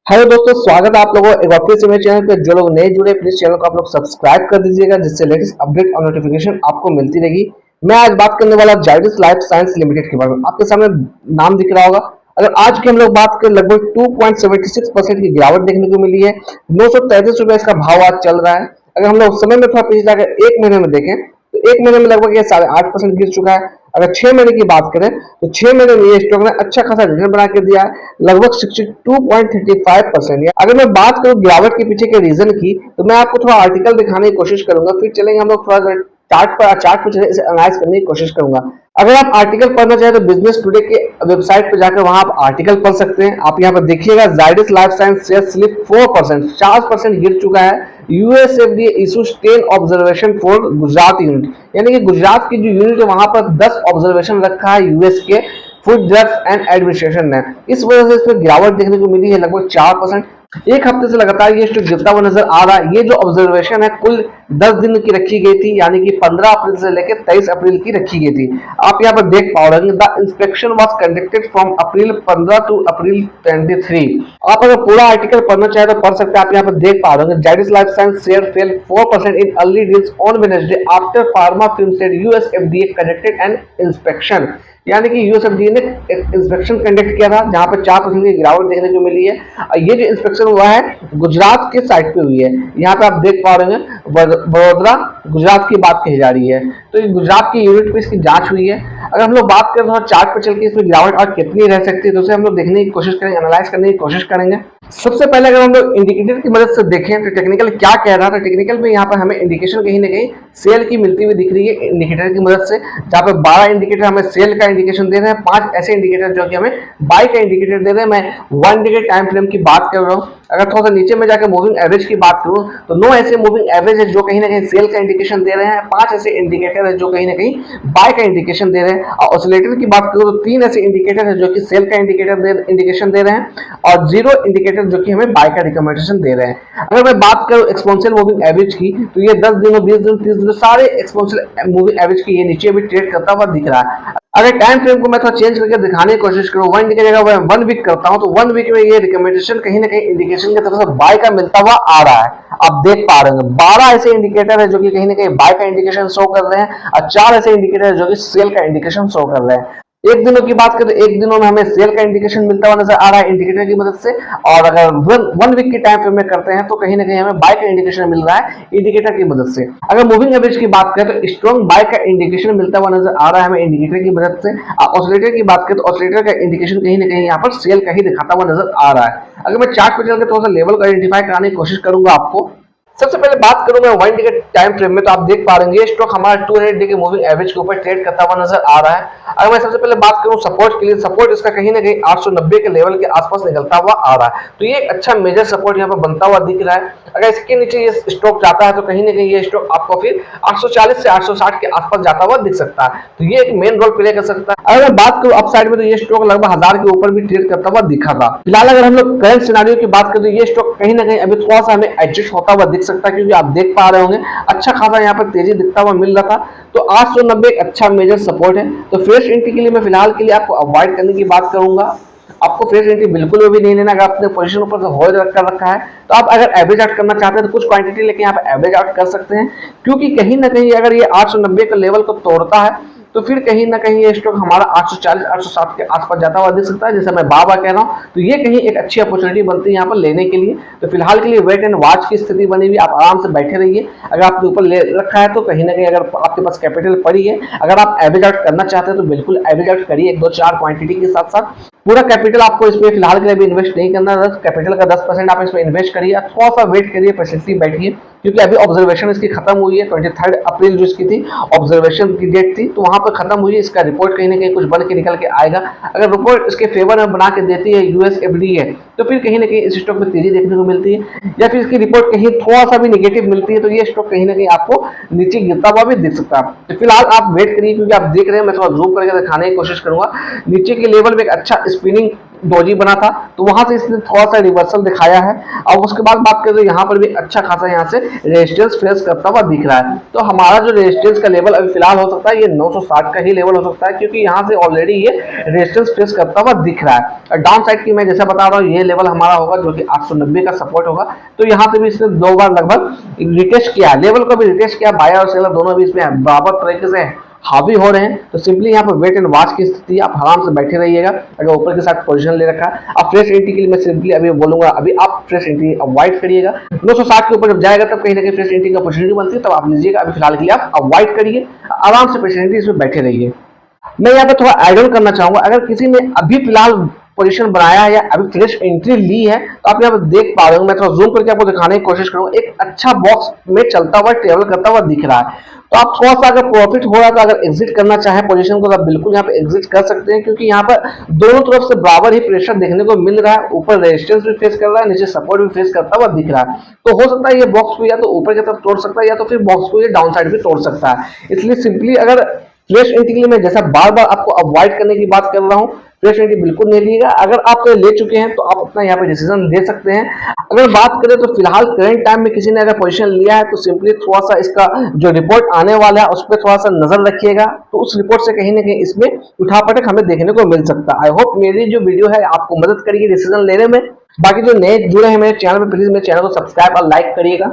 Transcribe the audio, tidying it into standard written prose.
Hello दोस्तों, स्वागत है आप लोगों एक बार फिर से मेरे चैनल पे। जो लोग नए जुड़े प्लीज चैनल को आप लोग सब्सक्राइब कर दीजिएगा, जिससे लेटेस्ट अपडेट और नोटिफिकेशन आपको मिलती रहेगी। मैं आज बात करने वाला जाइडस लाइफ साइंस लिमिटेड के बारे में। आपके सामने नाम दिख रहा होगा। अगर आज की हम लोग बात करें, लगभग 2.76% की गिरावट देखने को मिली है। 933 रुपए इसका भाव आज चल रहा है। अगर हम लोग समय में थोड़ा पीछे जाकर एक महीने में देखें तो एक महीने में लगभग ये 8.5% गिर चुका है। अगर 6 महीने की बात करें तो 6 महीने में ये स्टॉक ने अच्छा खासा रिटर्न बना के दिया है, लगभग 62.35%। अगर मैं बात करूं गिरावट के पीछे के रीजन की, तो मैं आपको थोड़ा आर्टिकल दिखाने की कोशिश करूंगा, फिर चलेंगे हम लोग थोड़ा चार्ट पर एनालाइज करने की कोशिश करूंगा। अगर आप आर्टिकल पढ़ना चाहें तो बिजनेस टुडे के वेबसाइट पर जाकर वहां आप आर्टिकल पढ़ सकते हैं। आप यहाँ पर देखिएगा, Zydus life science share slip 4% गिर चुका है। USFDA issues 10 observation for Gujarat unit, यानी कि गुजरात की जो यूनिट है वहां पर 10 ऑब्जर्वेशन रखा है यूएस के फूड ड्रग्स एंड एडमिनिस्ट्रेशन ने। इस वजह से इसमें गिरावट देखने को मिली है, लगभग 4%। एक हफ्ते से लगातार ये स्टॉक गिरता हुआ नजर आ रहा है। ये जो ऑब्जर्वेशन है कुल 10 दिन की रखी गई थी, यानी कि 15 अप्रैल से लेकर 23 अप्रैल की रखी गई थी। आप यहाँ पर देख पा रहे हैं, the inspection was conducted from April 15 to April 23। आप अगर पूरा आर्टिकल पढ़ना चाहे तो पढ़ सकते हैं। आप यहाँ पर देख पा रहे हैं, Zydus life science share fell 4% in early deals on Wednesday after pharma firm said US FDA conducted an inspection, यानी कि यूएसएफडीए ने एक इंस्पेक्शन कंडक्ट किया था जहां पर 4% की गिरावट देखने को मिली है। ये जो इंस्पेक्शन हुआ है गुजरात के साइड पे हुई है। यहाँ पे आप देख पा रहे हैं बड़ोदरा गुजरात की बात कही जा रही है, तो ये गुजरात की यूनिट पे इसकी जांच हुई है। अगर हम लोग बात करें तो चार्ट पर चल के इसमें गिरावट और कितनी रह सकती है, तो उसे हम लोग देखने की कोशिश करेंगे, एनालाइज करने की कोशिश करेंगे। सबसे पहले अगर हम लोग इंडिकेटर की मदद से देखें तो टेक्निकल क्या कह रहा था। टेक्निकल में यहाँ पर हमें इंडिकेशन कहीं ना कहीं सेल की मिलती हुई दिख रही है इंडिकेटर की मदद से, जहाँ पे 12 इंडिकेटर हमें सेल का इंडिकेशन दे रहे हैं, 5 ऐसे इंडिकेटर जो कि हमें बाय का इंडिकेटर दे रहे हैं। मैं 1 इंडिकेटर टाइम फ्रेम की बात कर रहा हूँ। अगर थोड़ा सा नीचे में जाकर मूविंग एवरेज की बात करूं तो 9 ऐसे मूविंग एवरेज है जो कहीं ना कहीं सेल का इंडिकेशन दे रहे हैं, 5 ऐसे इंडिकेटर है जो कहीं ना कहीं बाय का इंडिकेशन दे रहे हैं। और ऑसिलेटर की बात करूं तो 3 ऐसे इंडिकेटर है जो कि सेल का इंडिकेशन दे रहे हैं, और 0 इंडिकेटर जो कि हमें बाय का रिकमेंडेशन दे रहे हैं। अगर मैं बात करूं एक्सपोनेंशियल मूविंग एवरेज की, तो ये 10 दिनों 20 दिनों 30 दिनों सारे एक्सपोनेंशियल मूविंग एवरेज की ये नीचे भी ट्रेड करता हुआ दिख रहा है। अगर टाइम फ्रेम को मैं थोड़ा चेंज करके दिखाने की कोशिश करूं, 1 की जगह मैं 1 वीक करता हूं, तो 1 वीक में ये रिकमेंडेशन कहीं ना कहीं इंडिकेशन की तरफ से बाय का मिलता हुआ आ रहा है। आप देख पा रहे हैं 12 ऐसे इंडिकेटर है जो कि कहीं ना कहीं बाय का इंडिकेशन शो कर रहे हैं, और 4 ऐसे इंडिकेटर है जो कि सेल का इंडिकेशन शो कर रहे हैं। एक दिनों की बात करें तो एक दिनों में हमें सेल का इंडिकेशन मिलता हुआ नजर आ रहा है इंडिकेटर की मदद से, और अगर 1 वीक की टाइम फ्रेम में करते हैं तो कहीं ना कहीं हमें बाय का इंडिकेशन मिल रहा है इंडिकेटर की मदद से। अगर मूविंग एवरेज की बात करें तो स्ट्रॉन्ग बाय का इंडिकेशन मिलता हुआ नजर आ रहा है हमें इंडिकेटर की मदद से। ऑसिलेटर की बात करें तो ऑसिलेटर का इंडिकेशन कहीं ना कहीं यहाँ पर सेल का ही दिखाता हुआ नजर आ रहा है। अगर मैं चार्ट पर चलकर थोड़ा सा लेवल को आइडेंटिफाई कराने की कोशिश करूंगा आपको, सबसे पहले बात करूं मैं 1 डे के टाइम फ्रेम में, तो आप देख पा रहे हैं ये स्टॉक हमारा 200 डे के मूविंग एवरेज के ऊपर ट्रेड करता हुआ नजर आ रहा है। अगर मैं सबसे पहले बात करूं सपोर्ट के लिए, सपोर्ट इसका कहीं ना कहीं 890 के लेवल के आसपास निकलता हुआ आ रहा है, तो ये एक अच्छा मेजर सपोर्ट यहाँ पर बनता हुआ दिख रहा है। अगर इसके नीचे ये स्टॉक जाता है तो कहीं ना कहीं ये स्टॉक आपको फिर 840 से 860 के आसपास जाता हुआ दिख सकता है, तो ये एक मेन रोल प्ले कर सकता है। अगर मैं बात करूं अपसाइड में तो ये स्टॉक लगभग 1000 के ऊपर भी ट्रेड करता हुआ दिखा था। फिलहाल अगर हम लोग करंट सिनेरियो की बात करें तो ये स्टॉक कहीं ना कहीं अभी थोड़ा सा हमें एडजस्ट होता हुआ दिख सकता है, क्योंकि आप देख पा रहे होंगे अच्छा खासा यहाँ पर तेजी दिखता हुआ मिल रहा था, तो 890 एक अच्छा मेजर सपोर्ट है। तो फ्रेश एंट्री के लिए मैं फिलहाल के लिए आपको अवॉइड करने की बात करूंगा। आपको फ्रेश एंट्री बिल्कुल भी नहीं लेना। अगर आपने पोजीशन ऊपर से होल्ड कर रखा है तो आप अगर एवरेज आउट करना चाहते हैं तो कुछ क्वांटिटी लेके यहाँ पे एवरेज आउट कर सकते हैं, क्योंकि कहीं ना कहीं अगर ये 890 के लेवल को तोड़ता है तो फिर कहीं ना कहीं ये स्टॉक हमारा 840 860 के आसपास जाता हुआ दिख सकता है, जैसे मैं बाबा कह रहा हूँ। तो ये कहीं एक अच्छी अपॉर्चुनिटी बनती है यहाँ पर लेने के लिए। तो फिलहाल के लिए वेट एंड वॉच की स्थिति बनी हुई, आप आराम से बैठे रहिए। अगर आपके ऊपर ले रखा है तो कहीं ना कहीं अगर आपके पास कैपिटल पड़ी है, अगर आप एवरेज आउट करना चाहते हैं तो बिल्कुल एवरेज आउट करिए 1-2-4 क्वांटिटी के साथ साथ। पूरा कैपिटल आपको इसमें फिलहाल के लिए भी इन्वेस्ट नहीं करना, कैपिटल का 10% आप इसमें इन्वेस्ट करिए, थोड़ा सा वेट करिए, पेशेंटली बैठिए, क्योंकि अभी ऑब्जर्वेशन इसकी खत्म हुई है। 23 अप्रैल जो इसकी थी ऑब्जर्वेशन की डेट थी, तो वहां पर खत्म हुई है। इसका रिपोर्ट कहीं ना कहीं कुछ बन के निकल के आएगा। अगर रिपोर्ट इसके फेवर में बना के देती है यूएसएफडीए, तो फिर कहीं ना कहीं इस स्टॉक में तेजी देखने को मिलती है, या फिर इसकी रिपोर्ट कहीं थोड़ा सा भी निगेटिव मिलती है तो ये स्टॉक कहीं ना कहीं आपको नीचे गिरता हुआ भी दिख सकता है। तो फिलहाल आप वेट करिए, क्योंकि आप देख रहे हैं मैं थोड़ा जूम करके दिखाने की कोशिश करूंगा। नीचे के लेवल में एक अच्छा स्पिनिंग डोजी बना था, तो वहां से इसने थोड़ा सा रिवर्सल दिखाया है। अब उसके बाद बात करें तो यहाँ पर भी अच्छा खासा यहाँ से रेजिस्टेंस फेस करता हुआ दिख रहा है। तो हमारा जो रेजिस्टेंस का लेवल अभी फिलहाल हो सकता है ये 960 का ही लेवल हो सकता है, क्योंकि यहाँ से ऑलरेडी ये रेजिस्टेंस फेस करता हुआ दिख रहा है। डाउन साइड की मैं जैसा बता रहा हूँ ये लेवल हमारा होगा जो कि 890 का सपोर्ट होगा। तो यहाँ से भी इसने 2 बार लगभग रिटेस्ट किया, लेवल को भी रिटेस्ट किया, बायर और सेलर दोनों भी इसमें बराबर तरीके से हावी हो रहे हैं। तो सिंपली यहाँ पर वेट एंड वॉच की स्थिति, आप आराम से बैठे रहिएगा। अगर ऊपर के साथ पोजीशन ले रखा है, अब फ्रेश एंट्री के लिए मैं सिंपली अभी बोलूंगा अभी आप फ्रेश एंट्री अवॉइड करिएगा। 960 के ऊपर जब जाएगा तब कहीं ना कहीं फ्रेश एंट्री का अपॉर्चुनिटी बनती है, तब आप लीजिएगा। अभी फिलहाल के लिए आप अवॉइड करिए, आराम से फ्रेश एंट्री इसमें बैठे रहिए। मैं यहाँ पे थोड़ा ऐड ऑन करना चाहूंगा, अगर किसी ने अभी फिलहाल पोजीशन बनाया है या अभी फ्रेश एंट्री ली है, तो आप यहाँ पे देख पा रहे हो, मैं थोड़ा जूम करके आपको दिखाने की कोशिश करूंगा, एक अच्छा बॉक्स में चलता हुआ ट्रेवल करता हुआ दिख रहा है। तो आप थोड़ा सा अगर प्रॉफिट हो रहा है तो अगर एग्जिट करना चाहे पोजीशन को तो आप बिल्कुल यहाँ पे एग्जिट कर सकते हैं, क्योंकि यहाँ पर दोनों तरफ से बराबर ही प्रेशर देखने को मिल रहा है। ऊपर रेजिस्टेंस भी फेस कर रहा है, नीचे सपोर्ट भी फेस करता हुआ दिख रहा है। तो हो सकता है ये बॉक्स को या तो ऊपर की तरफ तोड़ सकता है, या तो फिर बॉक्स को ये डाउन साइड भी तोड़ सकता है। इसलिए सिंपली अगर फ्रेश एंट्री के लिए मैं जैसा बार बार आपको अवॉइड करने की बात कर रहा हूँ, फ्रेश एंट्री बिल्कुल नहीं लीजिएगा। अगर आप ले चुके हैं तो आप अपना यहाँ पे डिसीजन ले सकते हैं। अगर बात करें तो फिलहाल करंट टाइम में किसी ने अगर पोजीशन लिया है तो सिंपली थोड़ा सा इसका जो रिपोर्ट आने वाला है उस पर थोड़ा सा नजर रखिएगा, तो उस रिपोर्ट से कहीं ना कहीं इसमें उठापटक हमें देखने को मिल सकता है। आई होप मेरी जो वीडियो है आपको मदद करेगी डिसीजन लेने में। बाकी जो नए जुड़े हैं मेरे चैनल पर, प्लीज मेरे चैनल को सब्सक्राइब और लाइक करिएगा।